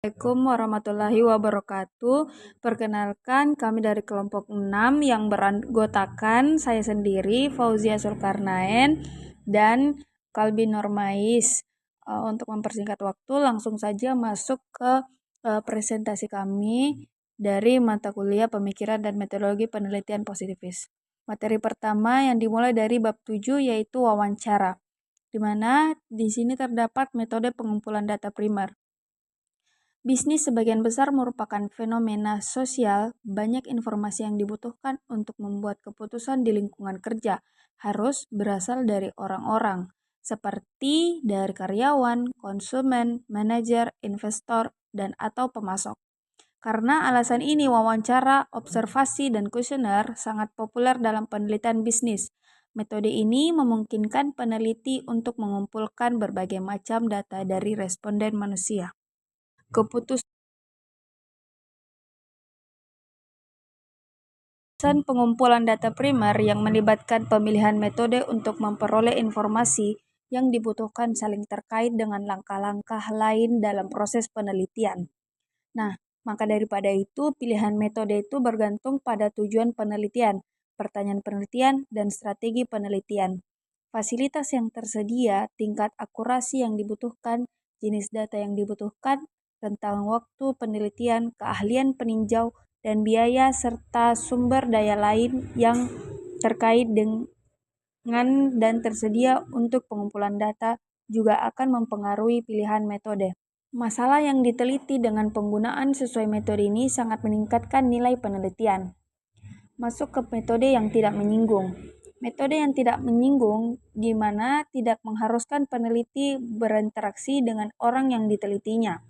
Assalamualaikum warahmatullahi wabarakatuh. Perkenalkan, kami dari kelompok 6 yang beranggotakan saya sendiri, Fauzia Zulkarnain dan Kalbi Normais. Untuk mempersingkat waktu, langsung saja masuk ke presentasi kami dari mata kuliah Pemikiran dan Metodologi Penelitian Positifis. Materi pertama yang dimulai dari bab 7 yaitu wawancara, di mana di sini terdapat metode pengumpulan data primer. Bisnis sebagian besar merupakan fenomena sosial. Banyak informasi yang dibutuhkan untuk membuat keputusan di lingkungan kerja harus berasal dari orang-orang, seperti dari karyawan, konsumen, manajer, investor, dan atau pemasok. Karena alasan ini, wawancara, observasi, dan kuesioner sangat populer dalam penelitian bisnis. Metode ini memungkinkan peneliti untuk mengumpulkan berbagai macam data dari responden manusia. Keputusan pengumpulan data primer yang melibatkan pemilihan metode untuk memperoleh informasi yang dibutuhkan saling terkait dengan langkah-langkah lain dalam proses penelitian. Nah, maka daripada itu, pilihan metode itu bergantung pada tujuan penelitian, pertanyaan penelitian, dan strategi penelitian. Fasilitas yang tersedia, tingkat akurasi yang dibutuhkan, jenis data yang dibutuhkan, rentang waktu penelitian, keahlian peninjau, dan biaya serta sumber daya lain yang terkait dengan dan tersedia untuk pengumpulan data juga akan mempengaruhi pilihan metode. Masalah yang diteliti dengan penggunaan sesuai metode ini sangat meningkatkan nilai penelitian. Masuk ke metode yang tidak menyinggung. Metode yang tidak menyinggung di mana tidak mengharuskan peneliti berinteraksi dengan orang yang ditelitinya.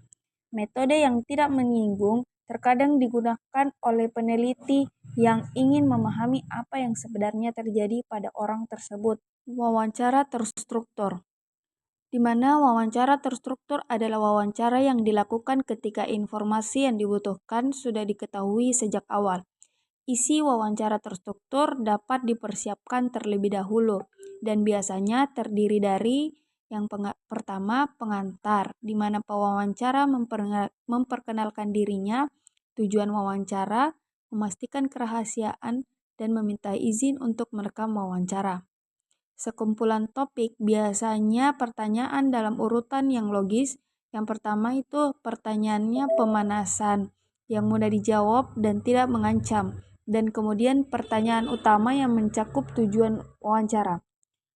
Metode yang tidak menyinggung terkadang digunakan oleh peneliti yang ingin memahami apa yang sebenarnya terjadi pada orang tersebut. Wawancara terstruktur, di mana wawancara terstruktur adalah wawancara yang dilakukan ketika informasi yang dibutuhkan sudah diketahui sejak awal. Isi wawancara terstruktur dapat dipersiapkan terlebih dahulu dan biasanya terdiri dari yang pertama, pengantar, di mana pewawancara memperkenalkan dirinya, tujuan wawancara, memastikan kerahasiaan, dan meminta izin untuk merekam wawancara. Sekumpulan topik, biasanya pertanyaan dalam urutan yang logis. Yang pertama itu pertanyaannya pemanasan, yang mudah dijawab dan tidak mengancam. Dan kemudian pertanyaan utama yang mencakup tujuan wawancara.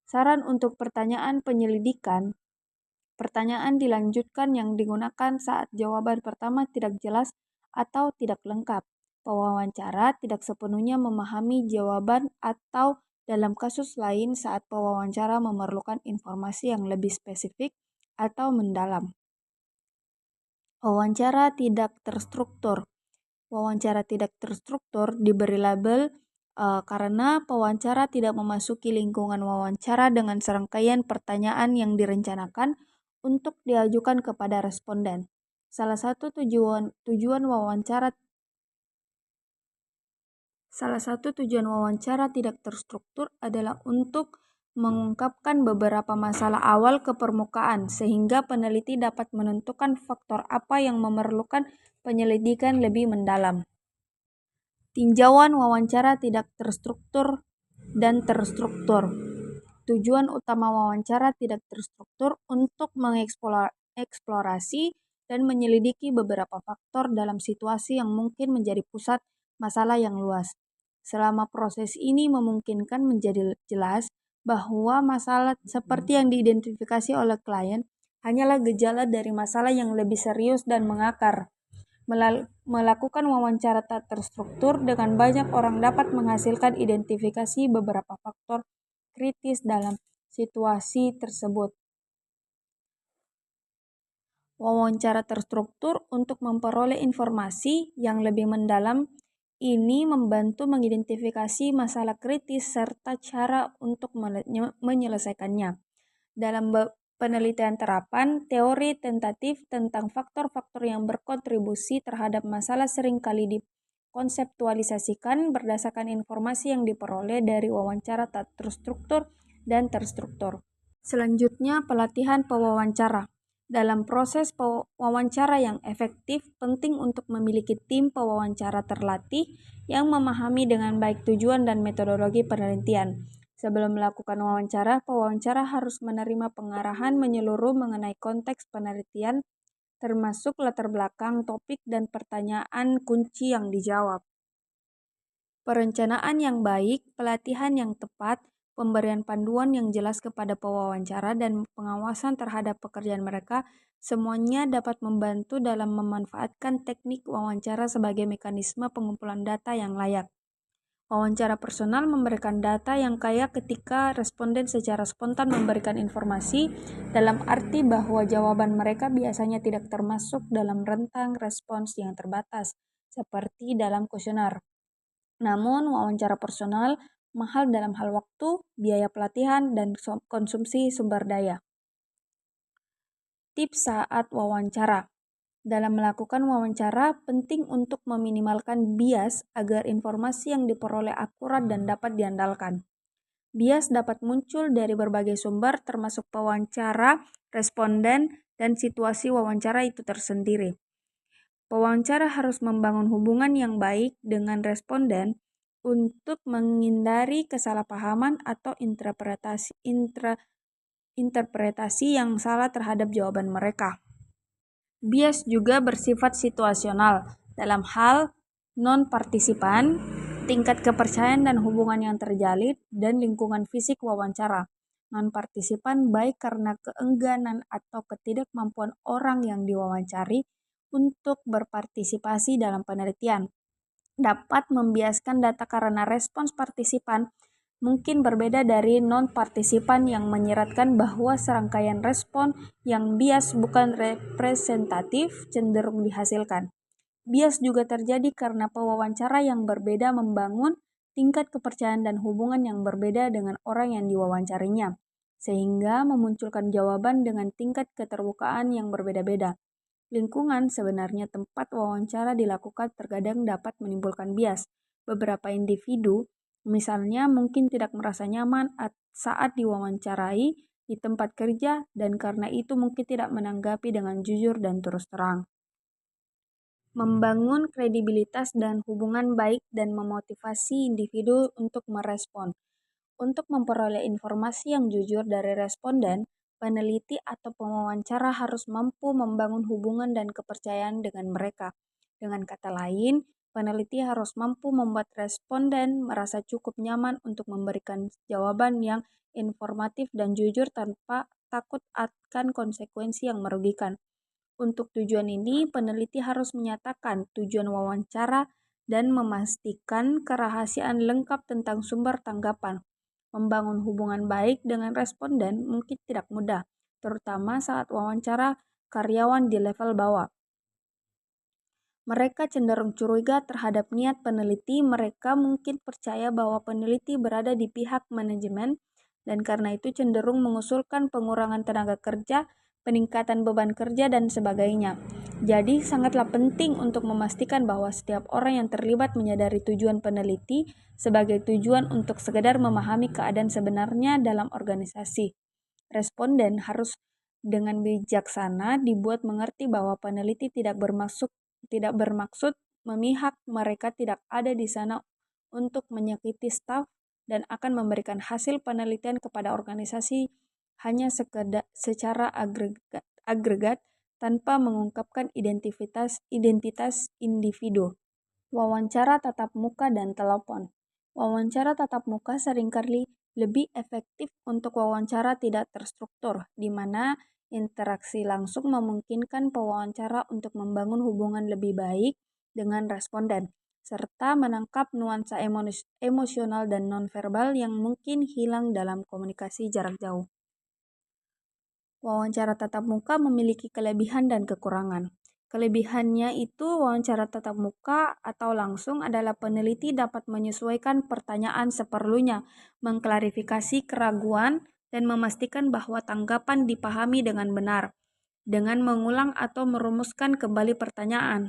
Saran untuk pertanyaan penyelidikan, pertanyaan dilanjutkan yang digunakan saat jawaban pertama tidak jelas atau tidak lengkap. Pewawancara tidak sepenuhnya memahami jawaban atau dalam kasus lain saat pewawancara memerlukan informasi yang lebih spesifik atau mendalam. Wawancara tidak terstruktur. Wawancara tidak terstruktur diberi label karena pewawancara tidak memasuki lingkungan wawancara dengan serangkaian pertanyaan yang direncanakan untuk diajukan kepada responden. Salah satu tujuan wawancara tidak terstruktur adalah untuk mengungkapkan beberapa masalah awal ke permukaan sehingga peneliti dapat menentukan faktor apa yang memerlukan penyelidikan lebih mendalam. Tinjauan wawancara tidak terstruktur dan terstruktur. Tujuan utama wawancara tidak terstruktur untuk mengeksplorasi dan menyelidiki beberapa faktor dalam situasi yang mungkin menjadi pusat masalah yang luas. Selama proses ini memungkinkan menjadi jelas bahwa masalah seperti yang diidentifikasi oleh klien hanyalah gejala dari masalah yang lebih serius dan mengakar. Melakukan wawancara tak terstruktur dengan banyak orang dapat menghasilkan identifikasi beberapa faktor kritis dalam situasi tersebut. Wawancara terstruktur untuk memperoleh informasi yang lebih mendalam ini membantu mengidentifikasi masalah kritis serta cara untuk menyelesaikannya. Dalam penelitian terapan, teori tentatif tentang faktor-faktor yang berkontribusi terhadap masalah seringkali dikonseptualisasikan berdasarkan informasi yang diperoleh dari wawancara tak terstruktur dan terstruktur. Selanjutnya, pelatihan pewawancara. Dalam proses wawancara yang efektif, penting untuk memiliki tim pewawancara terlatih yang memahami dengan baik tujuan dan metodologi penelitian. Sebelum melakukan wawancara, pewawancara harus menerima pengarahan menyeluruh mengenai konteks penelitian, termasuk latar belakang, topik, dan pertanyaan kunci yang dijawab. Perencanaan yang baik, pelatihan yang tepat, pemberian panduan yang jelas kepada pewawancara, dan pengawasan terhadap pekerjaan mereka semuanya dapat membantu dalam memanfaatkan teknik wawancara sebagai mekanisme pengumpulan data yang layak. Wawancara personal memberikan data yang kaya ketika responden secara spontan memberikan informasi, dalam arti bahwa jawaban mereka biasanya tidak termasuk dalam rentang respons yang terbatas, seperti dalam kuesioner. Namun, wawancara personal mahal dalam hal waktu, biaya pelatihan, dan konsumsi sumber daya. Tips saat wawancara. Dalam melakukan wawancara, penting untuk meminimalkan bias agar informasi yang diperoleh akurat dan dapat diandalkan. Bias dapat muncul dari berbagai sumber termasuk pewawancara, responden, dan situasi wawancara itu tersendiri. Pewawancara harus membangun hubungan yang baik dengan responden untuk menghindari kesalahpahaman atau interpretasi yang salah terhadap jawaban mereka. Bias juga bersifat situasional dalam hal non-partisipan, tingkat kepercayaan dan hubungan yang terjalin, dan lingkungan fisik wawancara. Non-partisipan baik karena keengganan atau ketidakmampuan orang yang diwawancari untuk berpartisipasi dalam penelitian. Dapat membiaskan data karena respons partisipan mungkin berbeda dari non-partisipan yang menyiratkan bahwa serangkaian respon yang bias bukan representatif cenderung dihasilkan. Bias juga terjadi karena pewawancara yang berbeda membangun tingkat kepercayaan dan hubungan yang berbeda dengan orang yang diwawancarinya, sehingga memunculkan jawaban dengan tingkat keterbukaan yang berbeda-beda. Lingkungan sebenarnya tempat wawancara dilakukan terkadang dapat menimbulkan bias. Beberapa individu, misalnya, mungkin tidak merasa nyaman saat diwawancarai di tempat kerja dan karena itu mungkin tidak menanggapi dengan jujur dan terus terang. Membangun kredibilitas dan hubungan baik dan memotivasi individu untuk merespon. Untuk memperoleh informasi yang jujur dari responden, peneliti atau pewawancara harus mampu membangun hubungan dan kepercayaan dengan mereka. Dengan kata lain, peneliti harus mampu membuat responden merasa cukup nyaman untuk memberikan jawaban yang informatif dan jujur tanpa takut akan konsekuensi yang merugikan. Untuk tujuan ini, peneliti harus menyatakan tujuan wawancara dan memastikan kerahasiaan lengkap tentang sumber tanggapan. Membangun hubungan baik dengan responden mungkin tidak mudah, terutama saat wawancara karyawan di level bawah. Mereka cenderung curiga terhadap niat peneliti, mereka mungkin percaya bahwa peneliti berada di pihak manajemen, dan karena itu cenderung mengusulkan pengurangan tenaga kerja, peningkatan beban kerja, dan sebagainya. Jadi, sangatlah penting untuk memastikan bahwa setiap orang yang terlibat menyadari tujuan peneliti sebagai tujuan untuk sekedar memahami keadaan sebenarnya dalam organisasi. Responden harus dengan bijaksana dibuat mengerti bahwa peneliti tidak bermaksud memihak, mereka tidak ada di sana untuk menyakiti staf dan akan memberikan hasil penelitian kepada organisasi hanya secara agregat tanpa mengungkapkan identitas individu. Wawancara tatap muka dan telepon. Wawancara tatap muka seringkali lebih efektif untuk wawancara tidak terstruktur, di mana interaksi langsung memungkinkan pewawancara untuk membangun hubungan lebih baik dengan responden, serta menangkap nuansa emosional dan nonverbal yang mungkin hilang dalam komunikasi jarak jauh. Wawancara tatap muka memiliki kelebihan dan kekurangan. Kelebihannya itu wawancara tatap muka atau langsung adalah peneliti dapat menyesuaikan pertanyaan seperlunya, mengklarifikasi keraguan, dan memastikan bahwa tanggapan dipahami dengan benar, dengan mengulang atau merumuskan kembali pertanyaan.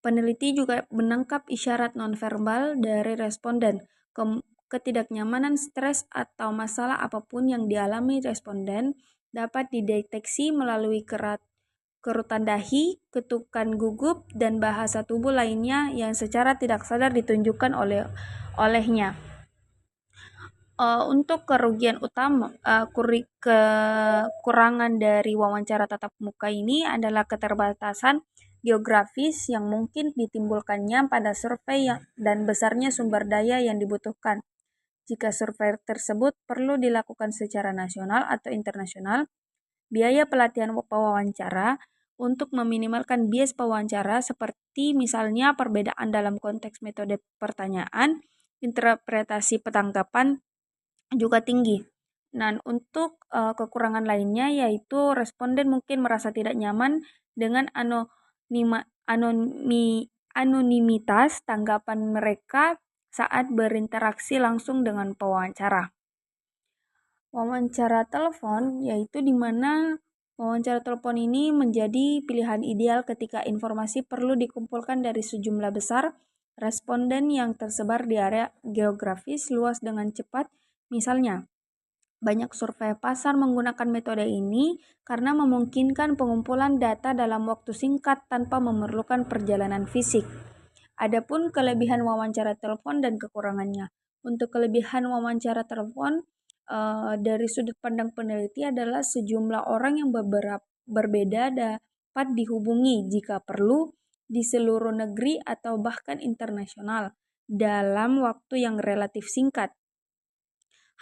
Peneliti juga menangkap isyarat nonverbal dari responden, ketidaknyamanan, stres, atau masalah apapun yang dialami responden, dapat dideteksi melalui kerutan dahi, ketukan gugup, dan bahasa tubuh lainnya yang secara tidak sadar ditunjukkan olehnya. Untuk kekurangan dari wawancara tatap muka ini adalah keterbatasan geografis yang mungkin ditimbulkannya pada survei dan besarnya sumber daya yang dibutuhkan. Jika survei tersebut perlu dilakukan secara nasional atau internasional, biaya pelatihan pewawancara untuk meminimalkan bias pewawancara seperti misalnya perbedaan dalam konteks metode pertanyaan, interpretasi petanggapan, juga tinggi. Dan untuk kekurangan lainnya yaitu responden mungkin merasa tidak nyaman dengan anonimitas tanggapan mereka saat berinteraksi langsung dengan pewawancara. Wawancara telepon yaitu di mana wawancara telepon ini menjadi pilihan ideal ketika informasi perlu dikumpulkan dari sejumlah besar responden yang tersebar di area geografis luas dengan cepat. Misalnya, banyak survei pasar menggunakan metode ini karena memungkinkan pengumpulan data dalam waktu singkat tanpa memerlukan perjalanan fisik. Adapun kelebihan wawancara telepon dan kekurangannya. Untuk kelebihan wawancara telepon, dari sudut pandang peneliti adalah sejumlah orang yang berbeda dapat dihubungi jika perlu di seluruh negeri atau bahkan internasional dalam waktu yang relatif singkat.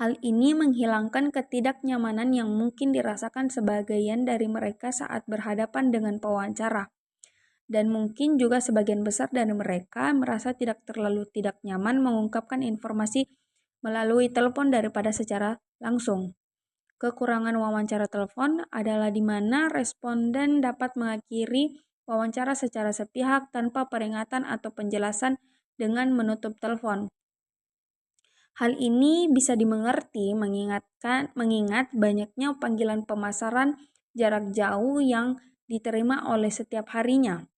Hal ini menghilangkan ketidaknyamanan yang mungkin dirasakan sebagian dari mereka saat berhadapan dengan pewawancara. Dan mungkin juga sebagian besar dari mereka merasa tidak nyaman mengungkapkan informasi melalui telepon daripada secara langsung. Kekurangan wawancara telepon adalah di mana responden dapat mengakhiri wawancara secara sepihak tanpa peringatan atau penjelasan dengan menutup telepon. Hal ini bisa dimengerti mengingat banyaknya panggilan pemasaran jarak jauh yang diterima oleh setiap harinya.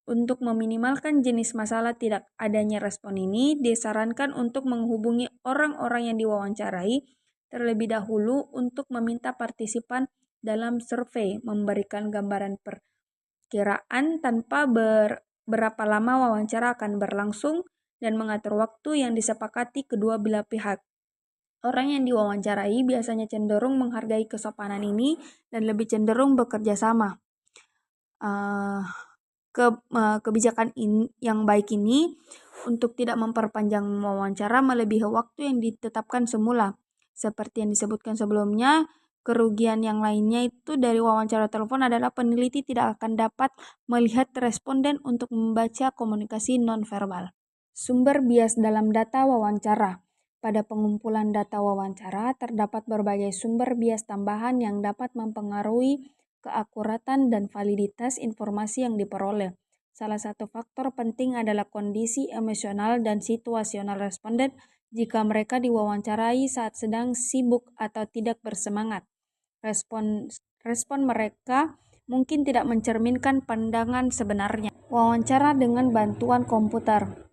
Untuk meminimalkan jenis masalah tidak adanya respon ini, disarankan untuk menghubungi orang-orang yang diwawancarai terlebih dahulu untuk meminta partisipan dalam survei, memberikan gambaran perkiraan tanpa berapa lama wawancara akan berlangsung, dan mengatur waktu yang disepakati kedua belah pihak. Orang yang diwawancarai biasanya cenderung menghargai kesopanan ini dan lebih cenderung bekerja sama. Kebijakan yang baik ini untuk tidak memperpanjang wawancara melebihi waktu yang ditetapkan semula. Seperti yang disebutkan sebelumnya, kerugian yang lainnya itu dari wawancara telepon adalah peneliti tidak akan dapat melihat responden untuk membaca komunikasi nonverbal. Sumber bias dalam data wawancara. Pada pengumpulan data wawancara, terdapat berbagai sumber bias tambahan yang dapat mempengaruhi keakuratan dan validitas informasi yang diperoleh. Salah satu faktor penting adalah kondisi emosional dan situasional responden jika mereka diwawancarai saat sedang sibuk atau tidak bersemangat. Respon mereka mungkin tidak mencerminkan pandangan sebenarnya. Wawancara dengan bantuan komputer.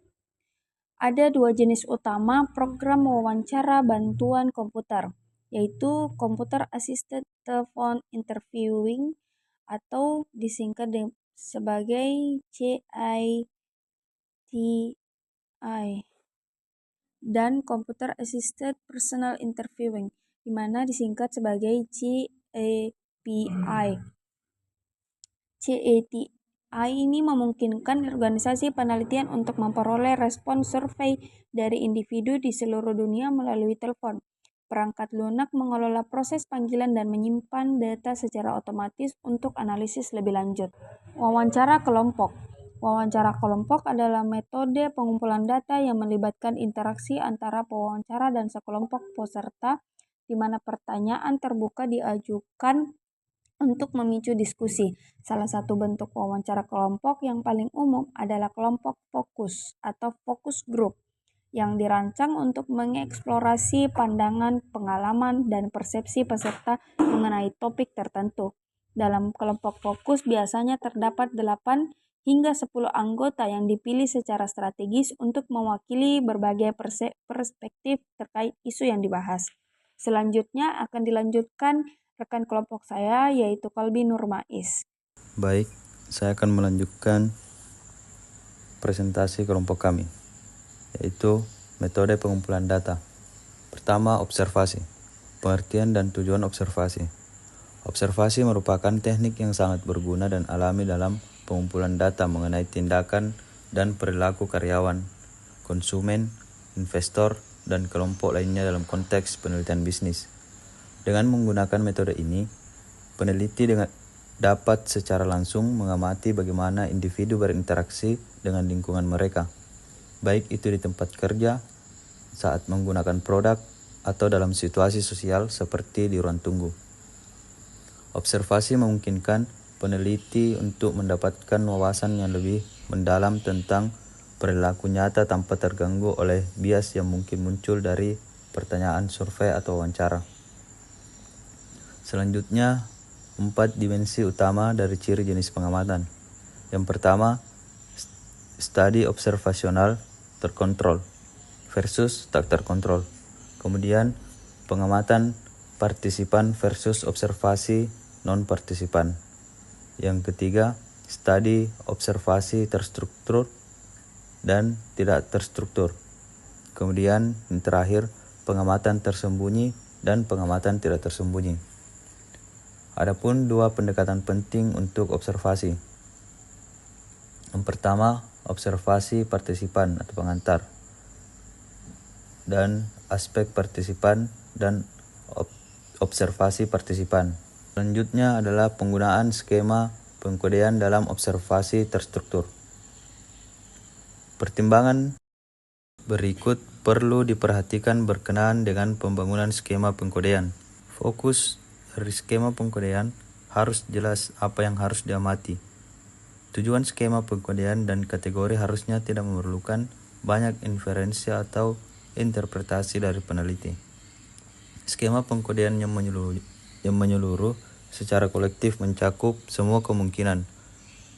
Ada dua jenis utama program wawancara bantuan komputer, yaitu Computer Assisted Telephone Interviewing atau disingkat sebagai CITI dan Computer Assisted Personal Interviewing, di mana disingkat sebagai CAPI. CATI ini memungkinkan organisasi penelitian untuk memperoleh respon survei dari individu di seluruh dunia melalui telepon. Perangkat lunak mengelola proses panggilan dan menyimpan data secara otomatis untuk analisis lebih lanjut. Wawancara kelompok. Wawancara kelompok adalah metode pengumpulan data yang melibatkan interaksi antara pewawancara dan sekelompok peserta, di mana pertanyaan terbuka diajukan untuk memicu diskusi. Salah satu bentuk wawancara kelompok yang paling umum adalah kelompok fokus atau fokus group yang dirancang untuk mengeksplorasi pandangan, pengalaman, dan persepsi peserta mengenai topik tertentu. Dalam kelompok fokus biasanya terdapat 8 hingga 10 anggota yang dipilih secara strategis untuk mewakili berbagai perspektif terkait isu yang dibahas. Selanjutnya akan dilanjutkan rekan kelompok saya, yaitu Kalbi Nurmais. Baik, saya akan melanjutkan presentasi kelompok kami, yaitu metode pengumpulan data. Pertama, observasi. Pengertian dan tujuan observasi. Observasi merupakan teknik yang sangat berguna dan alami dalam pengumpulan data mengenai tindakan dan perilaku karyawan, konsumen, investor, dan kelompok lainnya dalam konteks penelitian bisnis. Dengan menggunakan metode ini, peneliti dapat secara langsung mengamati bagaimana individu berinteraksi dengan lingkungan mereka, baik itu di tempat kerja, saat menggunakan produk, atau dalam situasi sosial seperti di ruang tunggu. Observasi memungkinkan peneliti untuk mendapatkan wawasan yang lebih mendalam tentang perilaku nyata tanpa terganggu oleh bias yang mungkin muncul dari pertanyaan survei atau wawancara. Selanjutnya, 4 dimensi utama dari ciri jenis pengamatan. Yang pertama, studi observasional terkontrol versus tak terkontrol. Kemudian, pengamatan partisipan versus observasi non-partisipan. Yang ketiga, studi observasi terstruktur dan tidak terstruktur. Kemudian, yang terakhir, pengamatan tersembunyi dan pengamatan tidak tersembunyi. Adapun 2 pendekatan penting untuk observasi. Yang pertama, observasi partisipan atau pengantar, dan aspek partisipan dan observasi partisipan. Selanjutnya adalah penggunaan skema pengkodean dalam observasi terstruktur. Pertimbangan berikut perlu diperhatikan berkenaan dengan pembangunan skema pengkodean. Fokus dari skema pengkodean harus jelas apa yang harus diamati. Tujuan skema pengkodean dan kategori harusnya tidak memerlukan banyak inferensi atau interpretasi dari peneliti. Skema pengkodean yang menyeluruh secara kolektif mencakup semua kemungkinan,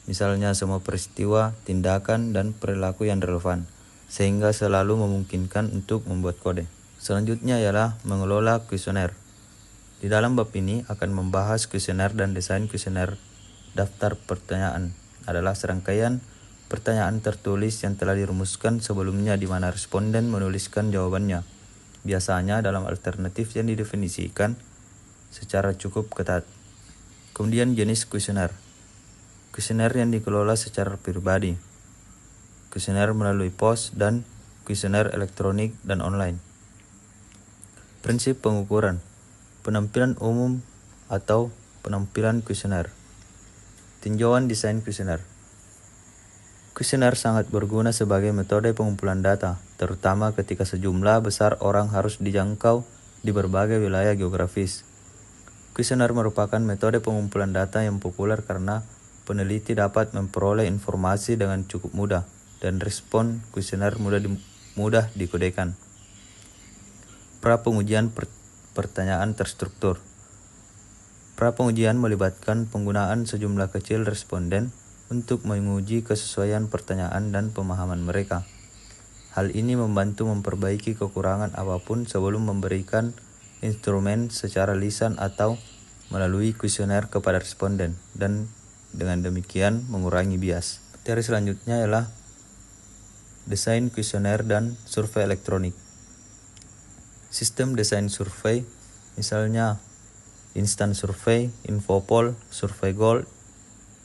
misalnya semua peristiwa, tindakan, dan perilaku yang relevan, sehingga selalu memungkinkan untuk membuat kode. Selanjutnya ialah mengelola kuesioner. Di dalam bab ini akan membahas kuesioner dan desain kuesioner. Daftar pertanyaan adalah serangkaian pertanyaan tertulis yang telah dirumuskan sebelumnya di mana responden menuliskan jawabannya, biasanya dalam alternatif yang didefinisikan secara cukup ketat. Kemudian jenis kuesioner. Kuesioner yang dikelola secara pribadi, kuesioner melalui pos, dan kuesioner elektronik dan online. Prinsip pengukuran. Penampilan umum atau penampilan kuesioner. Tinjauan desain kuesioner. Kuesioner sangat berguna sebagai metode pengumpulan data, terutama ketika sejumlah besar orang harus dijangkau di berbagai wilayah geografis. Kuesioner merupakan metode pengumpulan data yang populer karena peneliti dapat memperoleh informasi dengan cukup mudah dan respon kuesioner mudah dikodekan. Pra-pengujian pertanyaan terstruktur. Pra-pengujian melibatkan penggunaan sejumlah kecil responden untuk menguji kesesuaian pertanyaan dan pemahaman mereka. Hal ini membantu memperbaiki kekurangan apapun sebelum memberikan instrumen secara lisan atau melalui kuesioner kepada responden, dan dengan demikian mengurangi bias. Materi selanjutnya ialah desain kuesioner dan survei elektronik. Sistem desain survei, misalnya Instant Survey, Infopol, Survey Gold,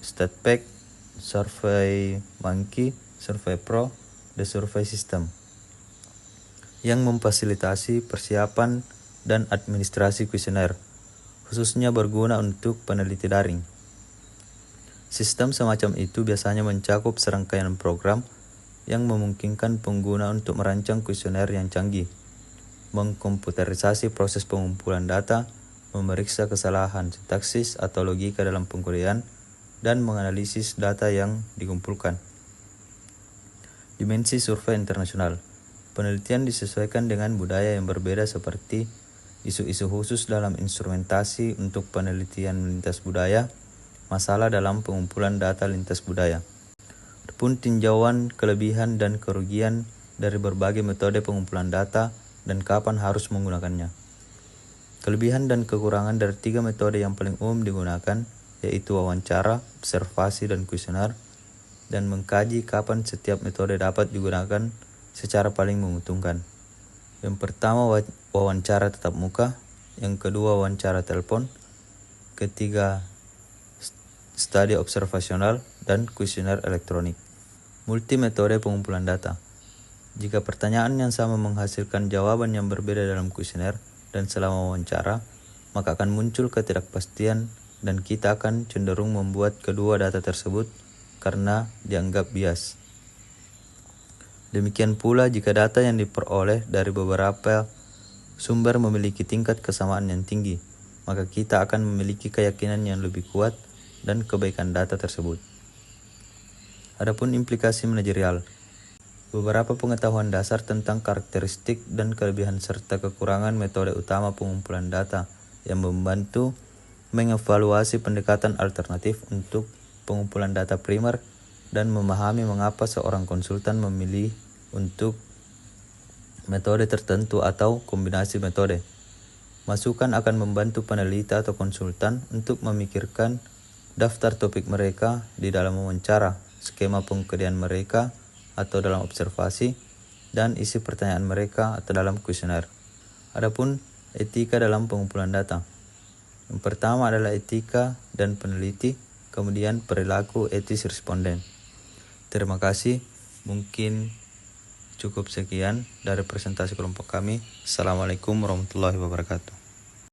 StatPack, Survey Monkey, Survey Pro, The Survey System, yang memfasilitasi persiapan dan administrasi kuesioner, khususnya berguna untuk peneliti daring. Sistem semacam itu biasanya mencakup serangkaian program yang memungkinkan pengguna untuk merancang kuesioner yang canggih, mengkomputerisasi proses pengumpulan data, memeriksa kesalahan sintaksis atau logika dalam pengkodean, dan menganalisis data yang dikumpulkan. Dimensi survei internasional. Penelitian disesuaikan dengan budaya yang berbeda seperti isu-isu khusus dalam instrumentasi untuk penelitian lintas budaya, masalah dalam pengumpulan data lintas budaya, pun tinjauan kelebihan dan kerugian dari berbagai metode pengumpulan data dan kapan harus menggunakannya. Kelebihan dan kekurangan dari 3 metode yang paling umum digunakan yaitu wawancara, observasi, dan kuesioner, dan mengkaji kapan setiap metode dapat digunakan secara paling menguntungkan. Yang pertama wawancara tatap muka, yang kedua wawancara telepon, ketiga studi observasional, dan kuesioner elektronik. Multimetode pengumpulan data. Jika pertanyaan yang sama menghasilkan jawaban yang berbeda dalam kuesioner dan selama wawancara, maka akan muncul ketidakpastian dan kita akan cenderung membuat kedua data tersebut karena dianggap bias. Demikian pula jika data yang diperoleh dari beberapa sumber memiliki tingkat kesamaan yang tinggi, maka kita akan memiliki keyakinan yang lebih kuat dan kebaikan data tersebut. Adapun implikasi manajerial, beberapa pengetahuan dasar tentang karakteristik dan kelebihan serta kekurangan metode utama pengumpulan data yang membantu mengevaluasi pendekatan alternatif untuk pengumpulan data primer dan memahami mengapa seorang konsultan memilih untuk metode tertentu atau kombinasi metode. Masukan akan membantu peneliti atau konsultan untuk memikirkan daftar topik mereka di dalam wawancara, skema pengkodean mereka atau dalam observasi, dan isi pertanyaan mereka atau dalam kuesioner. Adapun etika dalam pengumpulan data. Yang pertama adalah etika dan peneliti, kemudian perilaku etis responden. Terima kasih, mungkin cukup sekian dari presentasi kelompok kami. Assalamualaikum warahmatullahi wabarakatuh.